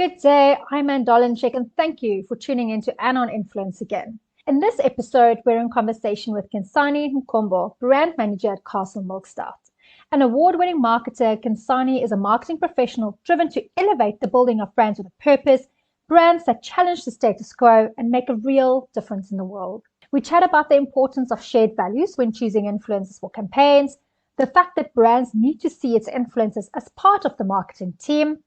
Good day, I'm Andolinchik, and thank you for tuning in to Anon Influence again. In this episode, we're in conversation with Khensani Mkhombo, brand manager at Castle Milk Stout. An award-winning marketer, Khensani is a marketing professional driven to elevate the building of brands with a purpose, brands that challenge the status quo and make a real difference in the world. We chat about the importance of shared values when choosing influencers for campaigns, the fact that brands need to see its influencers as part of the marketing team,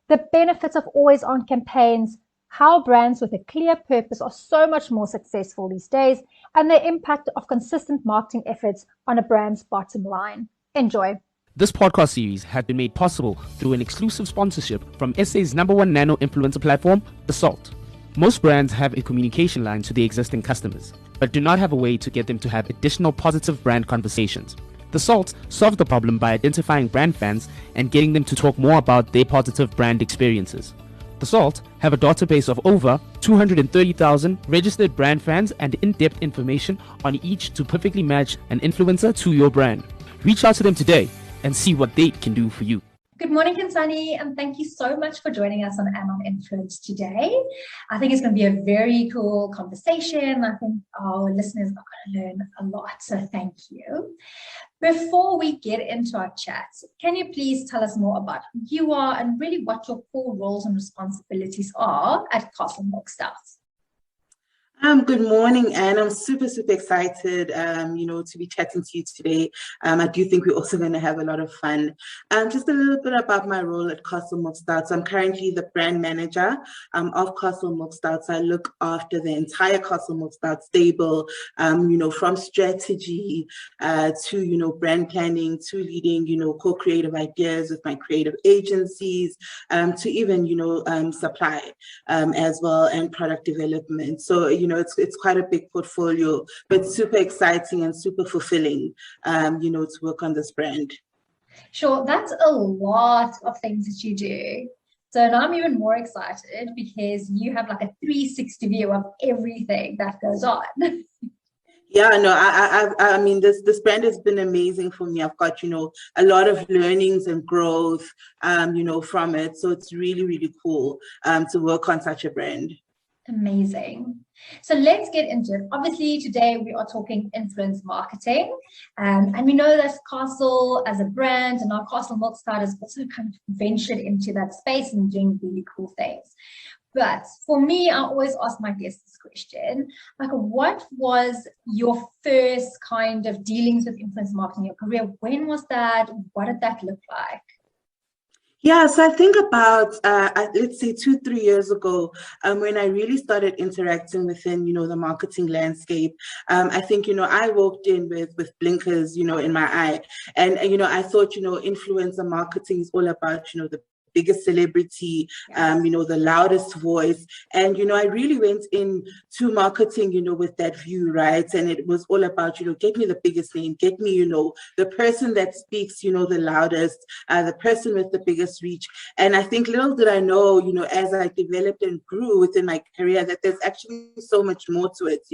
the benefits of always-on campaigns, how brands with a clear purpose are so much more successful these days, and the impact of consistent marketing efforts on a brand's bottom line. Enjoy. This podcast series has been made possible through an exclusive sponsorship from SA's #1 nano influencer platform, theSALT. Most brands have a communication line to their existing customers, but do not have a way to get them to have additional positive brand conversations. theSALT solved the problem by identifying brand fans and getting them to talk more about their positive brand experiences. theSALT have a database of over 230,000 registered brand fans and in-depth information on each to perfectly match an influencer to your brand. Reach out to them today and see what they can do for you. Good morning, Khensani, and thank you so much for joining us on Anon Influence today. I think it's going to be a very cool conversation. I think our listeners are going to learn a lot, so thank you. Before we get into our chat, can you please tell us more about who you are and really what your core roles and responsibilities are at Castle Milk Stout? Good morning, Anne. I'm super excited, to be chatting to you today. I do think we're also going to have a lot of fun. Just a little bit about my role at Castle Milk Stout. So I'm currently the brand manager of Castle Milk Stout. So I look after the entire Castle Milk Stout stable, from strategy to, brand planning, to leading, co-creative ideas with my creative agencies, to even, supply as well, and product development. So, it's quite a big portfolio, but super exciting and super fulfilling, to work on this brand. Sure, that's a lot of things that you do. So now I'm even more excited because you have like a 360 view of everything that goes on. Yeah, no, I mean, this brand has been amazing for me. I've got, a lot of learnings and growth, from it. So it's really cool to work on such a brand. Amazing. So let's get into it. Obviously, today we are talking influence marketing. And we know that Castle as a brand and our Castle Milk Stout has also kind of ventured into that space and doing really cool things. But for me, I always ask my guests this question, like, what was your first kind of dealings with influence marketing in your career? When was that? What did that look like? Yeah, so I think about, let's say 2-3 years ago, when I really started interacting within, the marketing landscape, I think, I walked in with blinkers, in my eye. And, I thought, influencer marketing is all about, the biggest celebrity, the loudest voice. And, I really went into marketing, with that view, right? And it was all about, get me the biggest name, get me, the person that speaks, the loudest, the person with the biggest reach. And I think little did I know, as I developed and grew within my career, that there's actually so much more to it,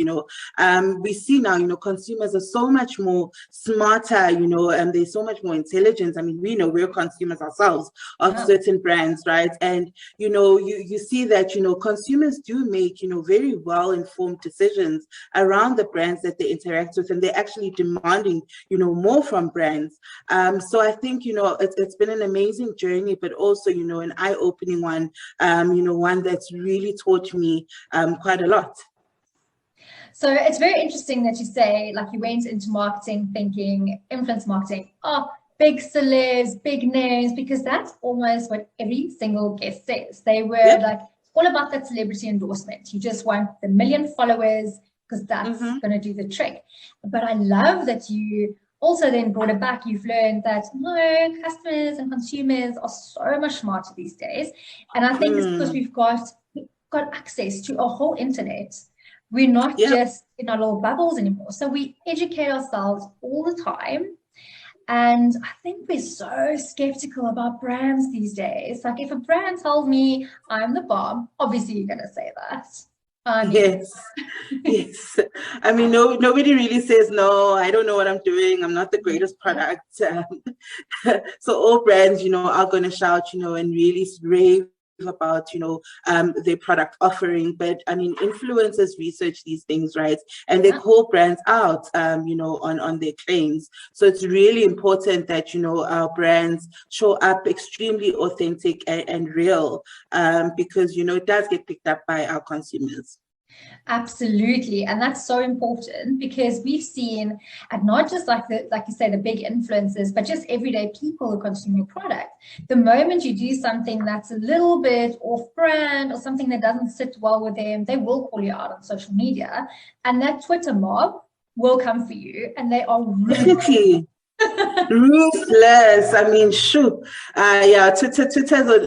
we see now, consumers are so much more smarter, and there's so much more intelligence. I mean, we know we're consumers ourselves of certain brands, right? And you see that consumers do make very well-informed decisions around the brands that they interact with, and they're actually demanding more from brands. So I think it's been an amazing journey, but also an eye-opening one, one that's really taught me quite a lot. So it's very interesting that you say, like, you went into marketing thinking influence marketing, big celebs, big names, because that's almost what every single guest says. They were like all about that celebrity endorsement. You just want the 1 million followers because that's going to do the trick. But I love that you also then brought it back. You've learned that no, customers and consumers are so much smarter these days. And I think it's because we've got access to a whole internet. We're not just in our little bubbles anymore. So we educate ourselves all the time. And I think we're so skeptical about brands these days. Like, if a brand tells me I'm the bomb, obviously you're going to say that. Yes. I mean, nobody really says, no, I don't know what I'm doing. I'm not the greatest product. So all brands, are going to shout, and really rave about, their product offering. But I mean, influencers research these things, right? And they call brands out, on their claims. So it's really important that, our brands show up extremely authentic and real, because, it does get picked up by our consumers. Absolutely. And that's so important, because we've seen, and not just like you say, the big influencers, but just everyday people who consume your product. The moment you do something that's a little bit off brand or something that doesn't sit well with them, they will call you out on social media, and that Twitter mob will come for you, and they are really ruthless. I mean, shoot. Twitter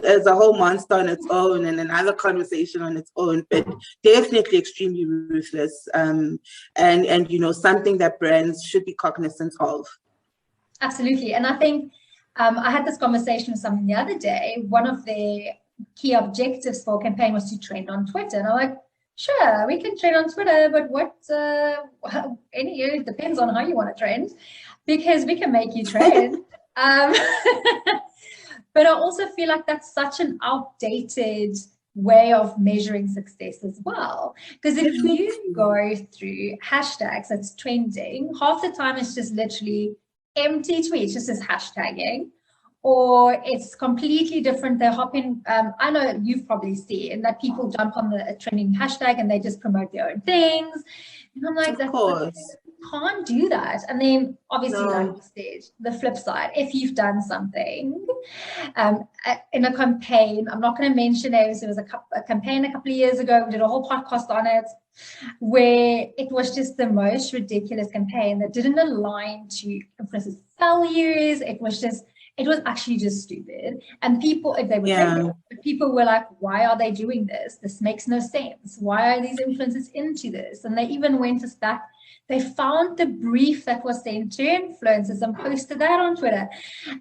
is a whole monster on its own, and another conversation on its own, but definitely extremely ruthless. And something that brands should be cognizant of. Absolutely. And I think I had this conversation with someone the other day. One of their key objectives for a campaign was to trend on Twitter. And I'm like, sure, we can trend on Twitter, but it depends on how you want to trend, because we can make you trend. But I also feel like that's such an outdated way of measuring success as well. Because if you go through hashtags that's trending, half the time it's just literally empty tweets, just as hashtagging, or it's completely different. They hop in. I know you've probably seen that people jump on the trending hashtag and they just promote their own things. And I'm like, can't do that. And then obviously, like you said, the flip side, if you've done something in a campaign, I'm not going to mention names. There was a campaign a couple of years ago. We did a whole podcast on it, where it was just the most ridiculous campaign that didn't align to influencers' values. It was actually just stupid. And people, if they were people were like, why are they doing this? This makes no sense. Why are these influencers into this? And they even went us back. They found the brief that was sent to influencers and posted that on Twitter.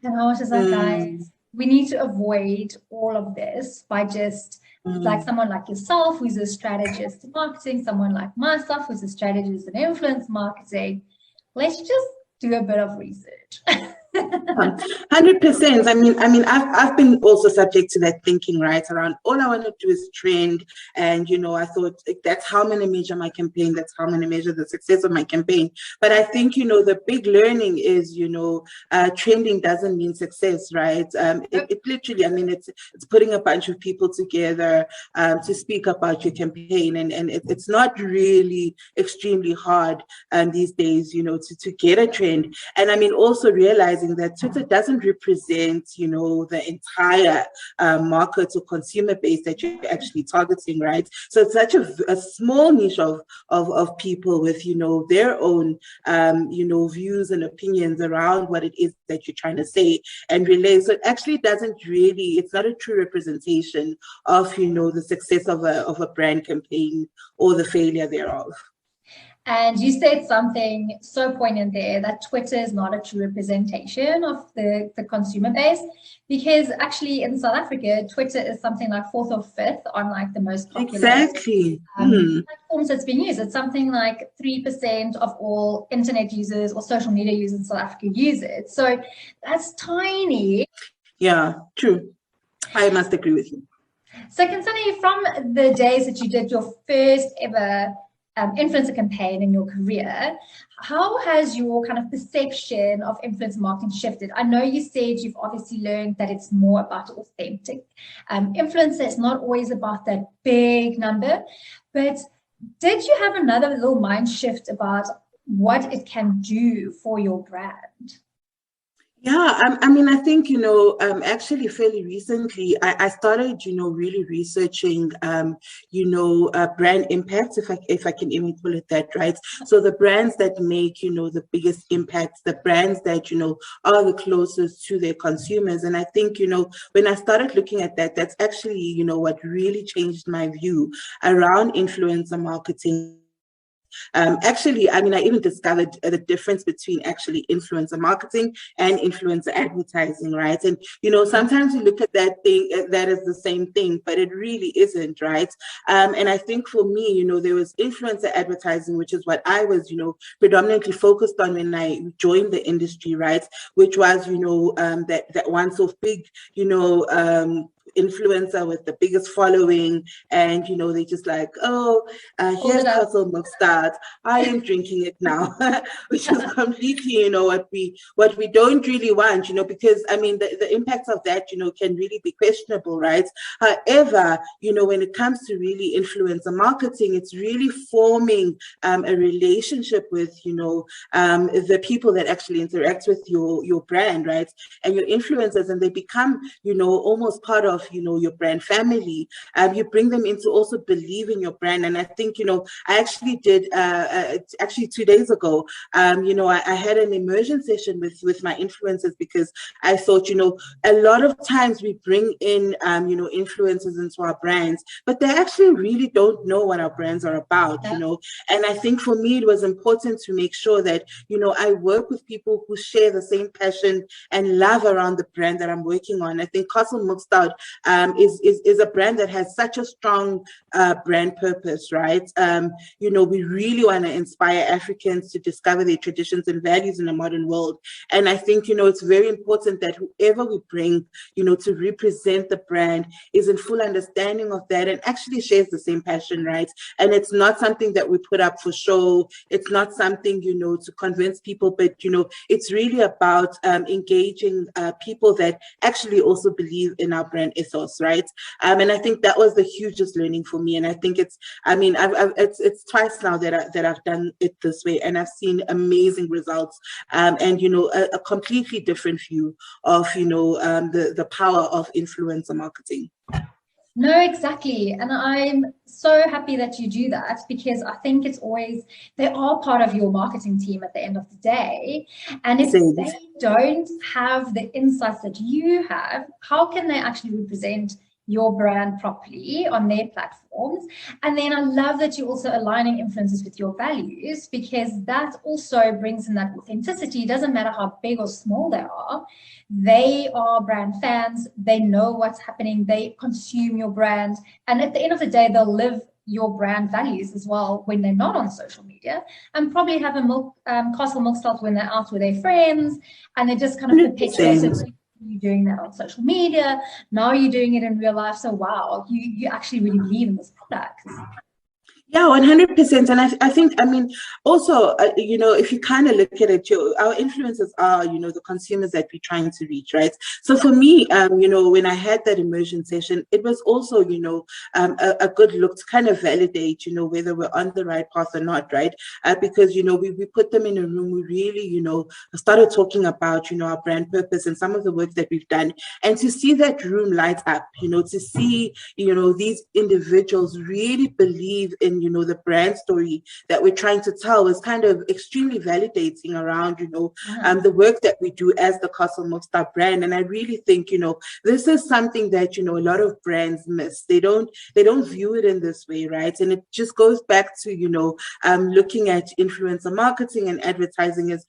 And I was just like, guys, we need to avoid all of this by just like someone like yourself, who's a strategist in marketing, someone like myself, who's a strategist in influence marketing. Let's just do a bit of research. 100%. I mean, I've been also subject to that thinking, right? Around all I want to do is trend, and I thought that's how I'm going to measure my campaign. That's how I'm going to measure the success of my campaign. But I think the big learning is trending doesn't mean success, right? It literally, I mean, it's putting a bunch of people together to speak about your campaign, and it's not really extremely hard these days, to get a trend. And I mean, also realizing that Twitter doesn't represent, the entire market or consumer base that you're actually targeting, right? So it's such a small niche of people with, their own, views and opinions around what it is that you're trying to say and relay. So it actually it's not a true representation of, the success of a brand campaign or the failure thereof. And you said something so poignant there, that Twitter is not a true representation of the consumer base, because actually in South Africa, Twitter is something like 4th or 5th on like the most popular platforms that's being used. It's something like 3% of all internet users or social media users in South Africa use it. So that's tiny. Yeah, true. I must agree with you. So Khensani, from the days that you did your first ever influencer campaign in your career, how has your kind of perception of influencer marketing shifted? I know you said you've obviously learned that it's more about authentic. Influencer is not always about that big number, but did you have another little mind shift about what it can do for your brand? Yeah, I mean, I think, actually fairly recently, I started, really researching, brand impact, if I can even call it that, right? So the brands that make, the biggest impact, the brands that, are the closest to their consumers. And I think, when I started looking at that, that's actually, what really changed my view around influencer marketing. Actually, I mean, I even discovered the difference between actually influencer marketing and influencer advertising, right? And, sometimes you look at that thing, that is the same thing, but it really isn't, right? And I think for me, there was influencer advertising, which is what I was, predominantly focused on when I joined the industry, right? Which was, that once off big, influencer with the biggest following, and they just like, oh, here's Castle Milk Stout. I am drinking it now, which is completely, what we don't really want, because I mean the impact of that, can really be questionable, right? However, when it comes to really influencer marketing, it's really forming a relationship with, the people that actually interact with your brand, right? And your influencers, and they become, almost part of, your brand family. You bring them in to also believe in your brand. And I think, I actually did, actually 2 days ago, I had an immersion session with my influencers, because I thought, a lot of times we bring in, influencers into our brands, but they actually really don't know what our brands are about, and I think for me, it was important to make sure that, I work with people who share the same passion and love around the brand that I'm working on. I think Castle Milk Stout is a brand that has such a strong brand purpose, right? We really want to inspire Africans to discover their traditions and values in a modern world. And I think, it's very important that whoever we bring, to represent the brand is in full understanding of that and actually shares the same passion, right? And it's not something that we put up for show. It's not something, to convince people, but, it's really about engaging people that actually also believe in our brand ethos, right? And I think that was the hugest learning for me. And I think it's twice now that I've done it this way, and I've seen amazing results, and a completely different view of the power of influencer marketing. No, exactly. And I'm so happy that you do that, because I think it's always, they are part of your marketing team at the end of the day. And if they don't have the insights that you have, how can they actually represent your brand properly on their platforms? And then I love that you're also aligning influencers with your values, because that also brings in that authenticity. It doesn't matter how big or small they are brand fans, they know what's happening, they consume your brand, and at the end of the day, they'll live your brand values as well when they're not on social media, and probably have a Castle Milk Stout when they're out with their friends, and they just kind of perpetuate it. You're doing that on social media, now you're doing it in real life. So wow, you actually really believe in this product. Yeah, 100%. And I think, also, if you kind of look at it, our influencers are, the consumers that we're trying to reach, right? So for me, when I had that immersion session, it was also, a good look to kind of validate, whether we're on the right path or not, right? Because, we put them in a room, we really, started talking about, our brand purpose and some of the work that we've done. And to see that room light up, to see, these individuals really believe in, the brand story that we're trying to tell, is kind of extremely validating around, the work that we do as the Castle Milk Stout brand. And I really think, this is something that, a lot of brands miss. They don't view it in this way, right? And it just goes back to, looking at influencer marketing and advertising as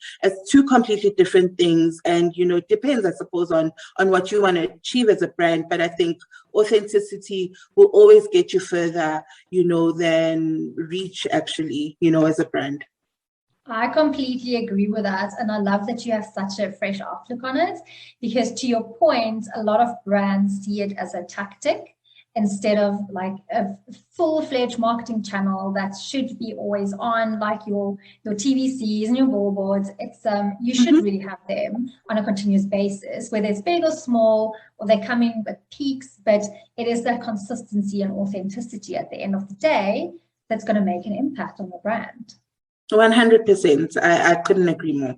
two completely different things. And, it depends, I suppose, on what you want to achieve as a brand. But I think authenticity will always get you further, than reach, actually, as a brand. I completely agree with that. And I love that you have such a fresh outlook on it, because to your point, a lot of brands see it as a tactic instead of like a full-fledged marketing channel that should be always on, like your TVCs and your billboards. It's you should really have them on a continuous basis, whether it's big or small, or they're coming with peaks, but it is that consistency and authenticity at the end of the day that's going to make an impact on the brand. 100%. I couldn't agree more.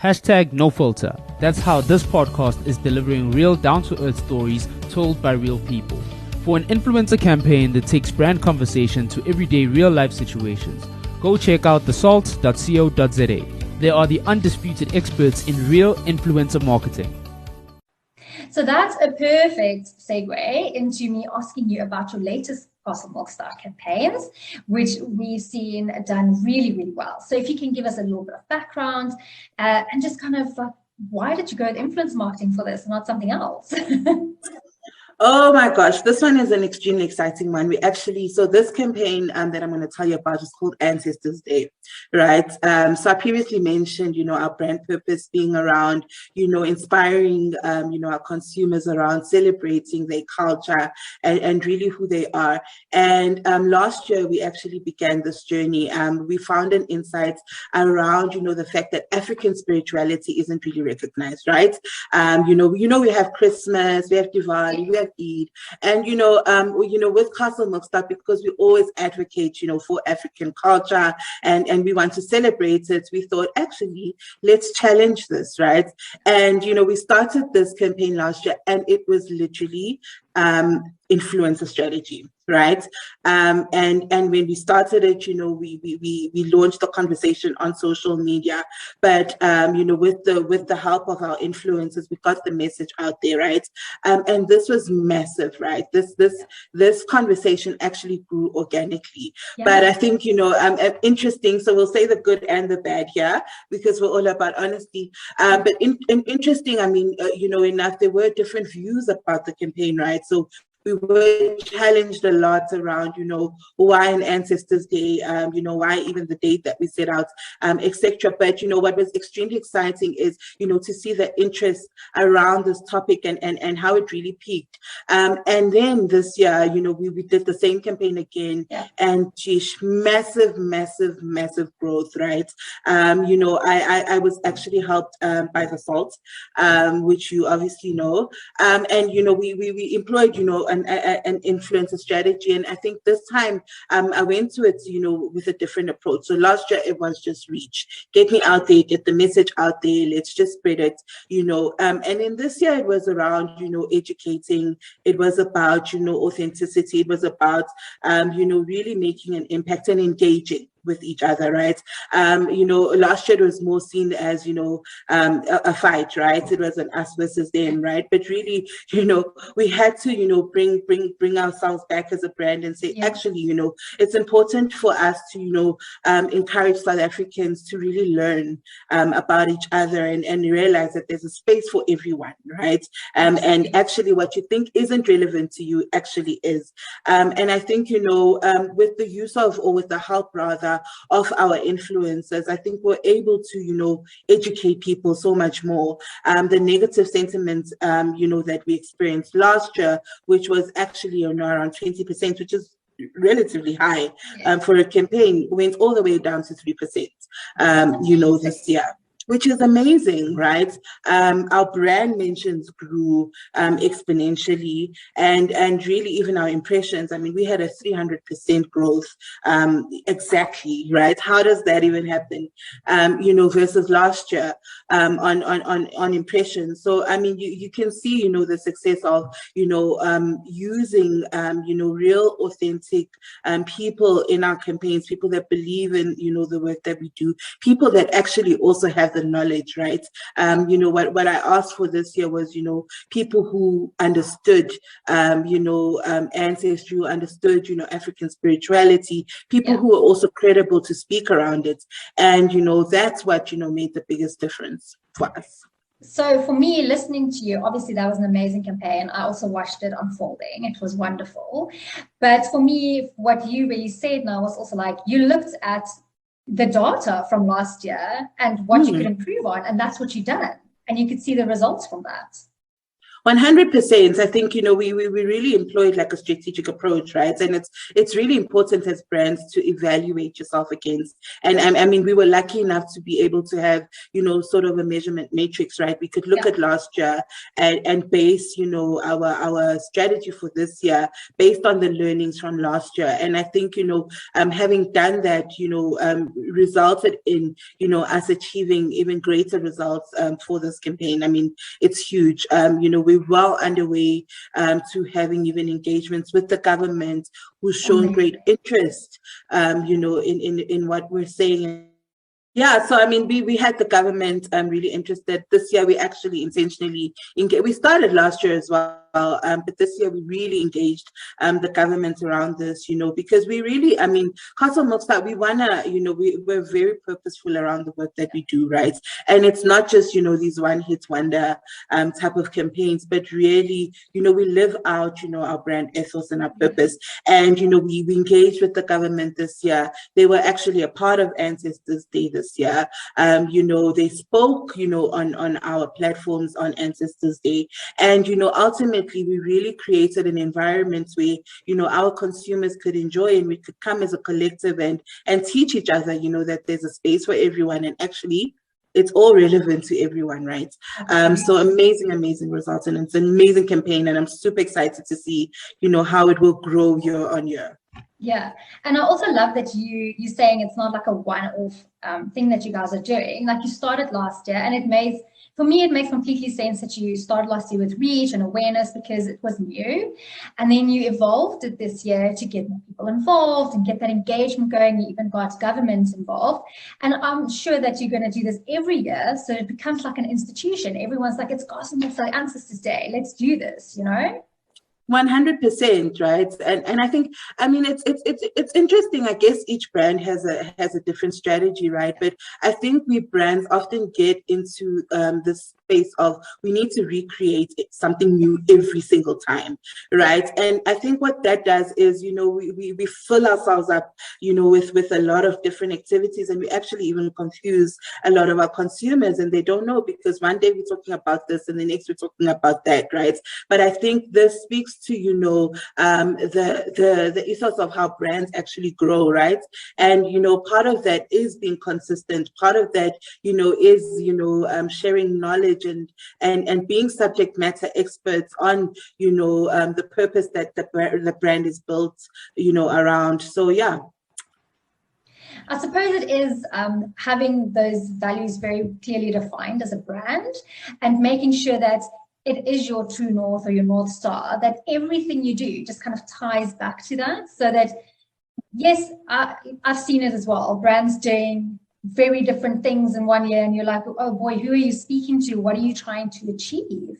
#NoFilter. That's how this podcast is delivering real down-to-earth stories told by real people. For an influencer campaign that takes brand conversation to everyday real-life situations, go check out theSALT.co.za. They are the undisputed experts in real influencer marketing. So that's a perfect segue into me asking you about your latest Castle Milk Stout campaigns, which we've seen done really, really well. So if you can give us a little bit of background and just kind of why did you go with influence marketing for this, not something else? Oh my gosh, this one is an extremely exciting one. We actually, so this campaign that I'm going to tell you about is called Ancestors Day, right? So I previously mentioned, our brand purpose being around, inspiring, our consumers around celebrating their culture and really who they are. And last year, we actually began this journey. We found an insight around, the fact that African spirituality isn't really recognized, right? We have Christmas, we have Diwali, we have Eid, and with Castle Milk Stout, because we always advocate, for African culture and we want to celebrate it. We thought, actually, let's challenge this, right? And we started this campaign last year, and it was literally influencer strategy, right? And when we started it, we launched the conversation on social media, but with the help of our influencers, we got the message out there, right? And this was massive, right? This conversation actually grew organically. Yeah. But I think interesting. So we'll say the good and the bad here, because we're all about honesty. But interesting. I mean, enough, there were different views about the campaign, right? So we were challenged a lot around, why an Ancestors Day, why even the date that we set out, etc. But, what was extremely exciting is, to see the interest around this topic and how it really peaked. And then this year, we did the same campaign again, yeah. And geez, massive growth, right? I was actually helped by theSALT, which you obviously know. And, we employed, an influencer strategy. And I think this time I went to it, with a different approach. So last year it was just reach, get me out there, get the message out there, let's just spread it, and in this year it was around, educating. It was about, authenticity. It was about, really making an impact and engaging with each other, right? Last year it was more seen as, a fight, right? It was an us versus them, right? But really, we had to, bring ourselves back as a brand and say, yeah. Actually, it's important for us to, encourage South Africans to really learn about each other and realize that there's a space for everyone, right? And actually what you think isn't relevant to you actually is. And I think, with the use of, or with the help rather, of our influencers, I think we're able to, educate people so much more. The negative sentiment, that we experienced last year, which was actually around 20%, which is relatively high for a campaign, went all the way down to 3%, this year, which is amazing, right? Our brand mentions grew exponentially, and really even our impressions. I mean, we had a 300% growth, exactly, right? How does that even happen? Versus last year on impressions. So I mean, you can see, the success of using real authentic people in our campaigns, people that believe in the work that we do, people that actually also have the knowledge, right? What I asked for this year was, people who understood, ancestry, who understood, African spirituality, people who were also credible to speak around it. And, that's what, made the biggest difference for us. So for me, listening to you, obviously that was an amazing campaign. I also watched it unfolding. It was wonderful. But for me, what you really said now was also like, you looked at the data from last year and what you could improve on, and that's what you've done. And you could see the results from that. 100%. I think, we really employed like a strategic approach, right? And it's really important as brands to evaluate yourself against. And I mean, we were lucky enough to be able to have, sort of a measurement matrix, right? We could look at last year and base, our strategy for this year based on the learnings from last year. And I think, having done that, resulted in, us achieving even greater results for this campaign. I mean, it's huge. We're well underway to having even engagements with the government, who's shown great interest, in what we're saying. Yeah, so I mean, we had the government really interested. This year, we actually intentionally we started last year as well, well. But this year we really engaged the government around this, because we really, Castle Milk Stout, we wanna, we're very purposeful around the work that we do, right? And it's not just, these one-hit wonder type of campaigns, but really, we live out, our brand ethos and our purpose. And, we engaged with the government this year. They were actually a part of Ancestors Day this year. They spoke, on our platforms on Ancestors Day. And, ultimately, we really created an environment where, our consumers could enjoy and we could come as a collective and teach each other, that there's a space for everyone. And actually, it's all relevant to everyone, right? So amazing results, and it's an amazing campaign, and I'm super excited to see, how it will grow year on year. Yeah, and I also love that you're saying it's not like a one-off thing that you guys are doing. Like, you started last year, and it makes completely sense that you started last year with reach and awareness because it was new, and then you evolved it this year to get more people involved and get that engagement going. You even got government involved, and I'm sure that you're going to do this every year, so it becomes like an institution. Everyone's like, it's Castle Milk Stout Ancestors Day, let's do this, 100%, right? And I think, it's interesting. I guess each brand has a different strategy, right? But I think we brands often get into this space of we need to recreate something new every single time, right? And I think what that does is, we fill ourselves up, with a lot of different activities, and we actually even confuse a lot of our consumers, and they don't know, because one day we're talking about this and the next we're talking about that, right? But I think this speaks to, the ethos of how brands actually grow, right? And, part of that is being consistent. Part of that, is, sharing knowledge and being subject matter experts on, the purpose that the brand is built, around. So, yeah. I suppose it is having those values very clearly defined as a brand and making sure that it is your true north or your North Star, that everything you do just kind of ties back to that. So that, yes, I've seen it as well. Brands doing very different things in one year, and you're like, oh boy, who are you speaking to? What are you trying to achieve?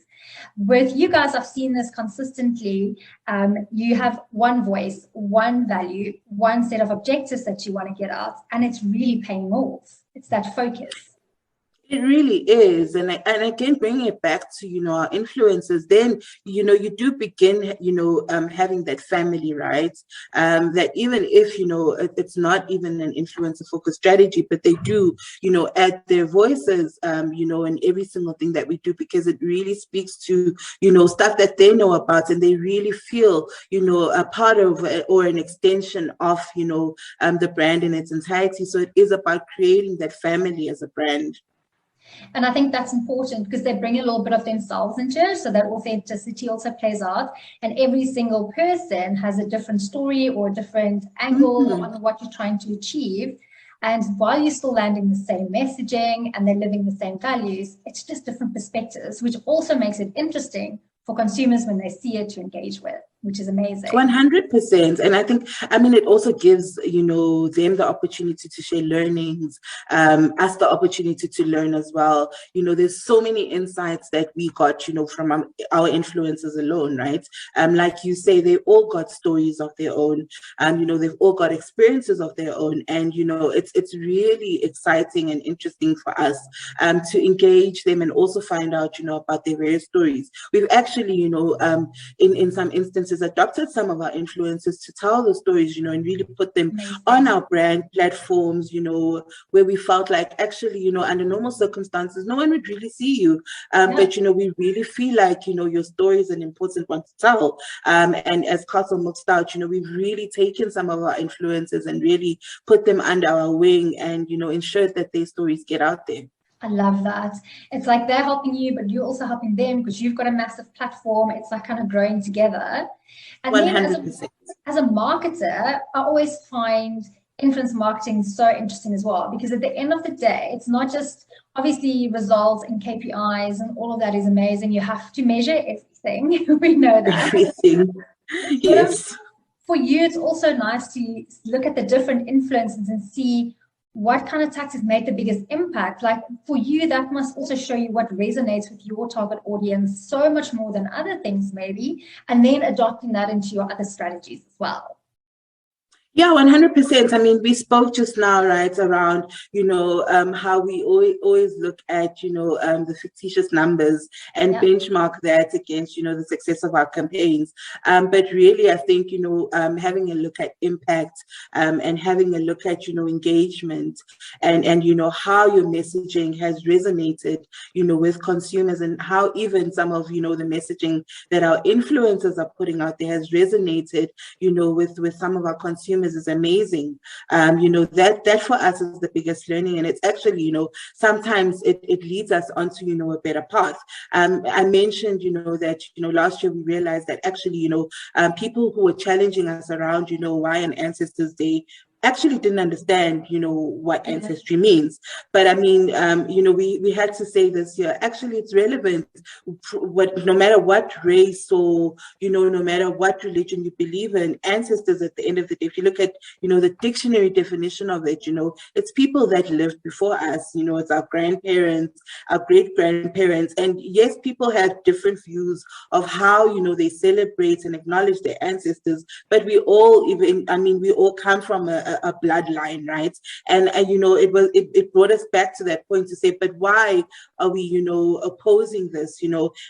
With you guys, I've seen this consistently. You have one voice, one value, one set of objectives that you want to get out, and it's really paying off. It's that focus. It really is. And again, bringing it back to, our influencers, then, you do begin, having that family, right? That even if, it's not even an influencer focused strategy, but they do, add their voices, in every single thing that we do, because it really speaks to, stuff that they know about, and they really feel, a part of or an extension of, the brand in its entirety. So it is about creating that family as a brand. And I think that's important because they bring a little bit of themselves into it, so that authenticity also plays out. And every single person has a different story or a different angle on what you're trying to achieve. And while you're still landing the same messaging and they're living the same values, it's just different perspectives, which also makes it interesting for consumers when they see it to engage with, which is amazing. 100%. And I think, it also gives, them the opportunity to share learnings, us the opportunity to learn as well. There's so many insights that we got, from our influencers alone, right? Like you say, they all got stories of their own, they've all got experiences of their own. And, it's really exciting and interesting for us to engage them and also find out, about their various stories. We've actually, in some instances, adopted some of our influencers to tell the stories, and really put them on our brand platforms, where we felt like actually, under normal circumstances, no one would really see you. But, we really feel like, your story is an important one to tell. And as Castle Milk Stout, we've really taken some of our influencers and really put them under our wing and, ensured that their stories get out there. I love that. It's like they're helping you, but you're also helping them because you've got a massive platform. It's like kind of growing together. And 100%. Then as a marketer, I always find influence marketing so interesting as well, because at the end of the day, it's not just obviously results and KPIs and all of that is amazing. You have to measure everything. We know that. Everything. Yes. For you, it's also nice to look at the different influencers and see what kind of tactics made the biggest impact? Like for you, that must also show you what resonates with your target audience so much more than other things maybe, and then adopting that into your other strategies as well. Yeah, 100%. I mean, we spoke just now, right, around, how we always look at, the fictitious numbers and benchmark that against, the success of our campaigns. But really, I think, having a look at impact and having a look at, engagement and how your messaging has resonated, with consumers, and how even some of, the messaging that our influencers are putting out there has resonated, with some of our consumers is amazing. That for us is the biggest learning, and it's actually, sometimes it leads us onto, a better path. I mentioned, that, last year we realized that actually, people who were challenging us around, why on Ancestors Day actually didn't understand, what ancestry means. But I mean, we had to say this year, actually it's relevant, no matter what race or, no matter what religion you believe in, ancestors at the end of the day, if you look at, the dictionary definition of it, it's people that lived before us, it's our grandparents, our great-grandparents. And yes, people have different views of how, they celebrate and acknowledge their ancestors, but we all we all come from a bloodline, right? And it brought us back to that point to say, but why are we, opposing this,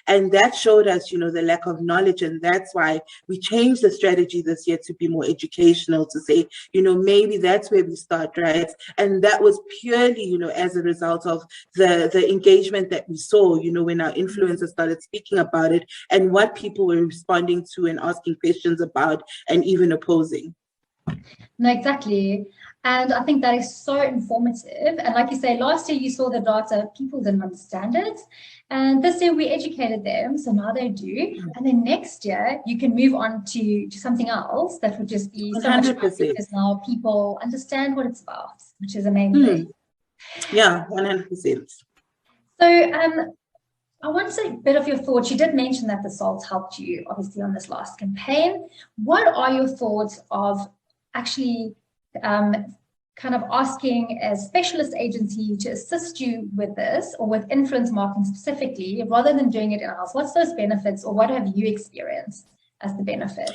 and that showed us, the lack of knowledge. And that's why we changed the strategy this year to be more educational, to say, maybe that's where we start, right? And that was purely, as a result of the engagement that we saw, when our influencers started speaking about it and what people were responding to and asking questions about and even opposing. No, exactly. And I think that is so informative. And like you say, last year you saw the data, people didn't understand it. And this year we educated them, so now they do. And then next year you can move on to something else that would just be so 100%. Much fun, because now people understand what it's about, which is amazing. Yeah, 100%. So I want to say a bit of your thoughts. You did mention that theSALT helped you, obviously, on this last campaign. What are your thoughts of actually kind of asking a specialist agency to assist you with this, or with influence marketing specifically, rather than doing it in-house? What's those benefits, or what have you experienced as the benefits?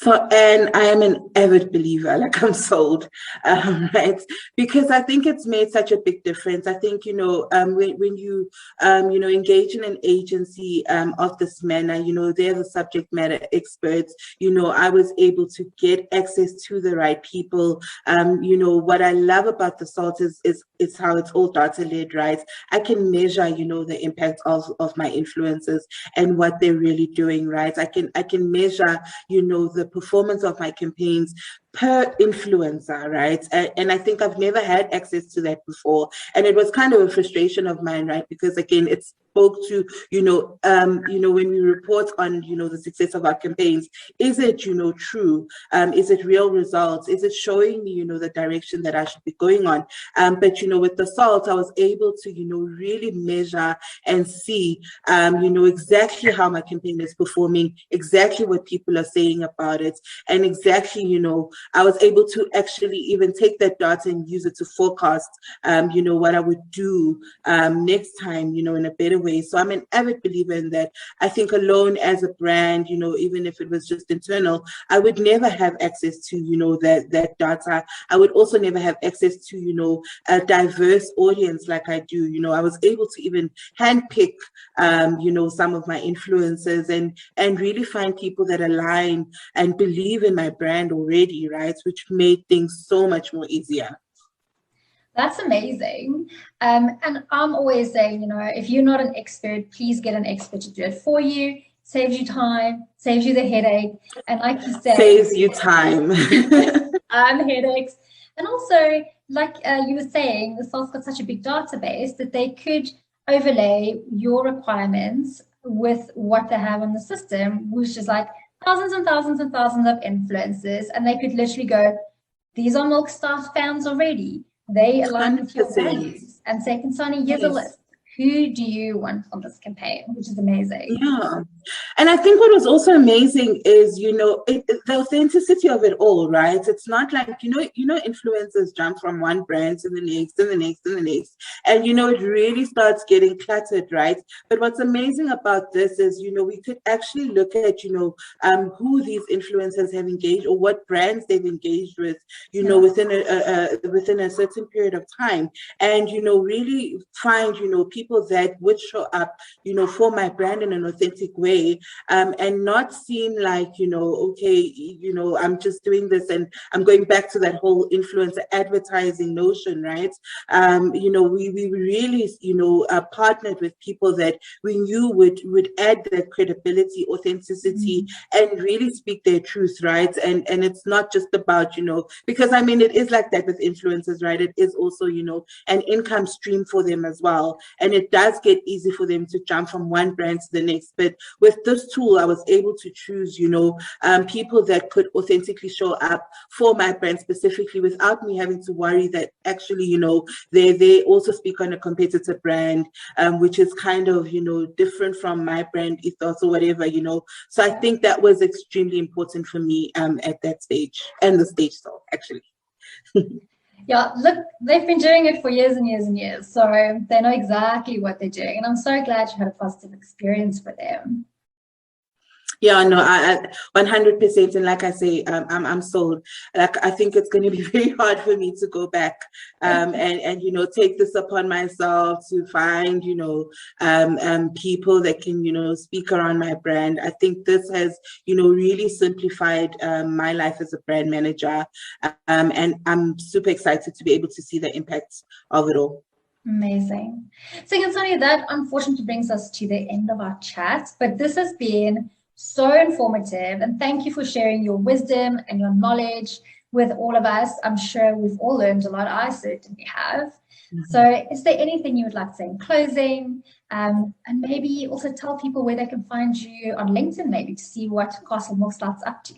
And I am an avid believer, like I'm sold, right? Because I think it's made such a big difference. I think, when you, engage in an agency of this manner, they're the subject matter experts. I was able to get access to the right people. What I love about theSALT is how it's all data-led, right? I can measure, the impact of my influencers and what they're really doing, right? I can measure, the performance of my campaigns per influencer, right? And I think I've never had access to that before. And it was kind of a frustration of mine, right? Because again, it spoke to, when we report on, the success of our campaigns, is it, true? Is it real results? Is it showing me, the direction that I should be going on? But, with theSALT, I was able to, really measure and see, exactly how my campaign is performing, exactly what people are saying about it, and exactly, I was able to actually even take that data and use it to forecast, what I would do next time, in a better way. So I'm an avid believer in that. I think alone as a brand, even if it was just internal, I would never have access to, that data. I would also never have access to, a diverse audience like I do. I was able to even handpick, some of my influencers and really find people that align and believe in my brand already, right? Which made things so much more easier. That's amazing. And I'm always saying, if you're not an expert, please get an expert to do it for you. Saves you time, saves you the headache. And like you said, saves you time. Headaches. And also, like you were saying, theSALT's got such a big database that they could overlay your requirements with what they have on the system, which is like thousands and thousands and thousands of influencers, and they could literally go, these are Milk Stout fans already. They align with your values, and say, Khensani, here's a list. who do you want on this campaign, which is amazing. Yeah. And I think what was also amazing is, the authenticity of it all, right? It's not like, influencers jump from one brand to the next and the next and the next. And, it really starts getting cluttered, right? But what's amazing about this is, we could actually look at, who these influencers have engaged or what brands they've engaged with, within a certain period of time. And, really find, people that would show up, for my brand in an authentic way, and not seem like, okay, I'm just doing this and I'm going back to that whole influencer advertising notion, right? We really, partnered with people that we knew would add that credibility, authenticity, and really speak their truth, right? And it's not just about, because I mean, it is like that with influencers, right? It is also, an income stream for them as well. And it does get easy for them to jump from one brand to the next. But with this tool, I was able to choose, people that could authentically show up for my brand specifically without me having to worry that actually, they also speak on a competitor brand, which is kind of, different from my brand ethos or whatever, So I think that was extremely important for me at that stage, and the stage so actually. Yeah, look, they've been doing it for years and years and years, so they know exactly what they're doing. And I'm so glad you had a positive experience with them. Yeah, no, I 100%. And like I say, I'm sold. Like, I think it's going to be very hard for me to go back and take this upon myself to find, people that can, speak around my brand. I think this has, really simplified my life as a brand manager. And I'm super excited to be able to see the impact of it all. Amazing. So, Khensani, that unfortunately brings us to the end of our chat, but this has been so informative, and thank you for sharing your wisdom and your knowledge with all of us. I'm sure we've all learned a lot. I certainly have. So is there anything you would like to say in closing, and maybe also tell people where they can find you on LinkedIn, maybe to see what Castle Milk Stout's up to?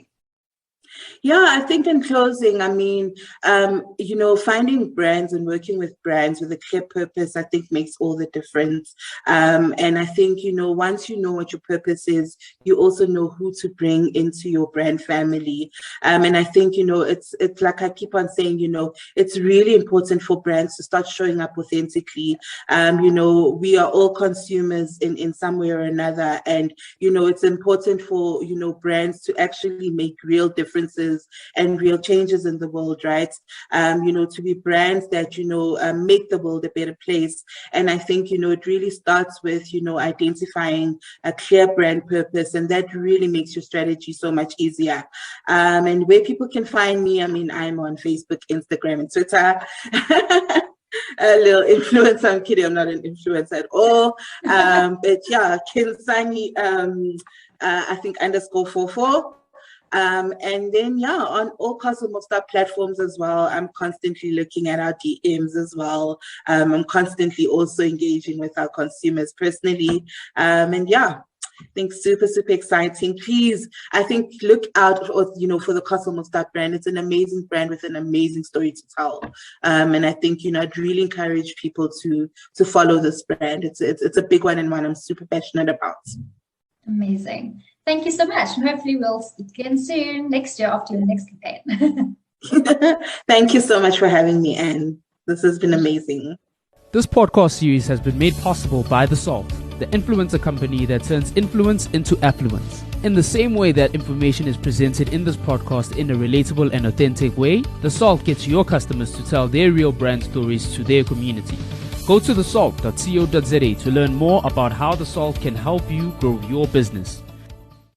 Yeah, I think in closing, I mean, finding brands and working with brands with a clear purpose, I think makes all the difference. And I think, once you know what your purpose is, you also know who to bring into your brand family. And I think, it's like I keep on saying, it's really important for brands to start showing up authentically. We are all consumers in some way or another. And, it's important for, brands to actually make real differences and real changes in the world, right? To be brands that, make the world a better place. And I think, it really starts with, identifying a clear brand purpose, and that really makes your strategy so much easier. And where people can find me, I mean, I'm on Facebook, Instagram, and Twitter. A little influencer. I'm kidding. I'm not an influencer at all. But yeah, Khensani, I think _44. And then, on all Castle Milk Stout platforms as well, I'm constantly looking at our DMs as well. I'm constantly also engaging with our consumers personally. And I think super, super exciting. Please, I think look out for the Castle Milk Stout brand. It's an amazing brand with an amazing story to tell. And I think, I'd really encourage people to follow this brand. It's a big one and one I'm super passionate about. Amazing. Thank you so much. And hopefully we'll speak again soon next year after your next campaign. Thank you so much for having me, Anne. This has been amazing. This podcast series has been made possible by theSALT, the influencer company that turns influence into affluence. In the same way that information is presented in this podcast in a relatable and authentic way, theSALT gets your customers to tell their real brand stories to their community. Go to thesalt.co.za to learn more about how theSALT can help you grow your business.